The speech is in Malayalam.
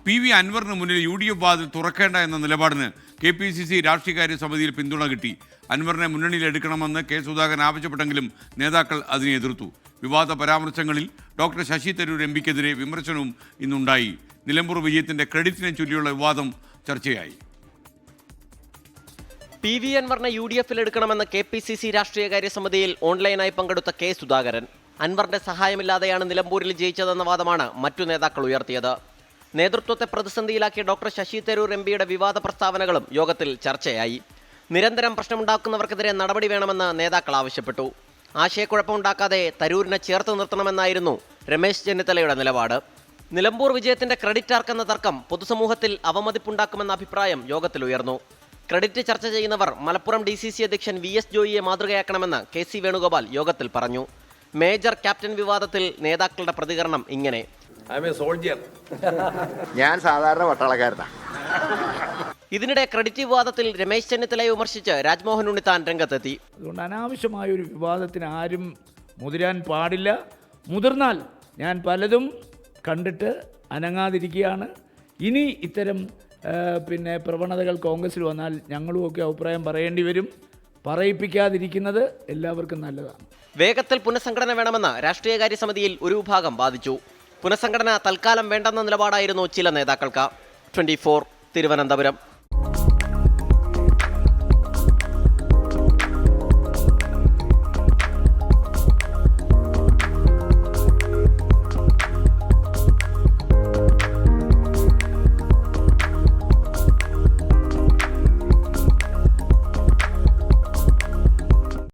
PV അൻവറിന് മുന്നിൽ UDF വാതിൽ തുറക്കേണ്ട എന്ന നിലപാടിന് KPCC രാഷ്ട്രീയകാര്യ സമിതിയിൽ പിന്തുണ കിട്ടി. അൻവറിനെ മുന്നണിയിൽ എടുക്കണമെന്ന് കെ സുധാകരൻ ആവശ്യപ്പെട്ടെങ്കിലും നേതാക്കൾ അതിനെ എതിർത്തു. വിവാദ പരാമർശങ്ങളിൽ ഡോക്ടർ ശശി തരൂർ MPക്കെതിരെ വിമർശനവും ഇന്നുണ്ടായി. നിലമ്പൂർ വിജയത്തിന്റെ ക്രെഡിറ്റിനെ ചൊല്ലിയുള്ള വിവാദം ചർച്ചയായി. PV അൻവറിനെ UDFൽ എടുക്കണമെന്ന് KPCC രാഷ്ട്രീയകാര്യ സമിതിയിൽ ഓൺലൈനായി പങ്കെടുത്ത കെ സുധാകരൻ അൻവറിന്റെ സഹായമില്ലാതെയാണ് നിലമ്പൂരിൽ ജയിച്ചതെന്ന വാദമാണ് മറ്റു നേതാക്കൾ ഉയർത്തിയത്. നേതൃത്വത്തെ പ്രതിസന്ധിയിലാക്കിയ ഡോക്ടർ ശശി തരൂർ MPയുടെ വിവാദ പ്രസ്താവനകളും യോഗത്തിൽ ചർച്ചയായി. നിരന്തരം പ്രശ്നമുണ്ടാക്കുന്നവർക്കെതിരെ നടപടി വേണമെന്ന് നേതാക്കൾ ആവശ്യപ്പെട്ടു. ആശയക്കുഴപ്പമുണ്ടാക്കാതെ തരൂരിനെ ചേർത്ത് നിർത്തണമെന്നായിരുന്നു രമേശ് ചെന്നിത്തലയുടെ നിലപാട്. നിലമ്പൂർ വിജയത്തിന്റെ ക്രെഡിറ്റ് ആർക്കെന്ന തർക്കം പൊതുസമൂഹത്തിൽ അവമതിപ്പുണ്ടാക്കുമെന്ന അഭിപ്രായം യോഗത്തിൽ ഉയർന്നു. ക്രെഡിറ്റ് ചർച്ച ചെയ്യുന്നവർ മലപ്പുറം DCC അധ്യക്ഷൻ VS ജോയിയെ മാതൃകയാക്കണമെന്ന് KC വേണുഗോപാൽ യോഗത്തിൽ പറഞ്ഞു. മേജർ ക്യാപ്റ്റൻ വിവാദത്തിൽ നേതാക്കളുടെ പ്രതികരണം ഇങ്ങനെ: ഞാൻ സാധാരണ പട്ടാളക്കാരനാണ്. ഇതിനിടെ ക്രെഡിറ്റ് വിവാദത്തിൽ രമേശ് ചെന്നിത്തലയെ വിമർശിച്ച് രാജ്മോഹൻ ഉണ്ണിത്താൻ രംഗത്തെത്തി. അതുകൊണ്ട് അനാവശ്യമായൊരു വിവാദത്തിന് ആരും മുതിരാൻ പാടില്ല. മുതിർന്നാൽ ഞാൻ പലതും കണ്ടിട്ട് അനങ്ങാതിരിക്കുകയാണ്. ഇനി ഇത്തരം പ്രവണതകൾ കോൺഗ്രസിൽ വന്നാൽ ഞങ്ങളുമൊക്കെ അഭിപ്രായം പറയേണ്ടി വരും. പറയിപ്പിക്കാതിരിക്കുന്നത് എല്ലാവർക്കും നല്ലതാണ്. വേഗത്തിൽ പുനഃസംഘടന വേണമെന്ന് രാഷ്ട്രീയകാര്യ സമിതിയിൽ ഒരു വിഭാഗം വാദിച്ചു. പുനഃസംഘടന തൽക്കാലം വേണ്ടെന്ന നിലപാടായിരുന്നു ചില നേതാക്കൾക്ക്. 24 തിരുവനന്തപുരം.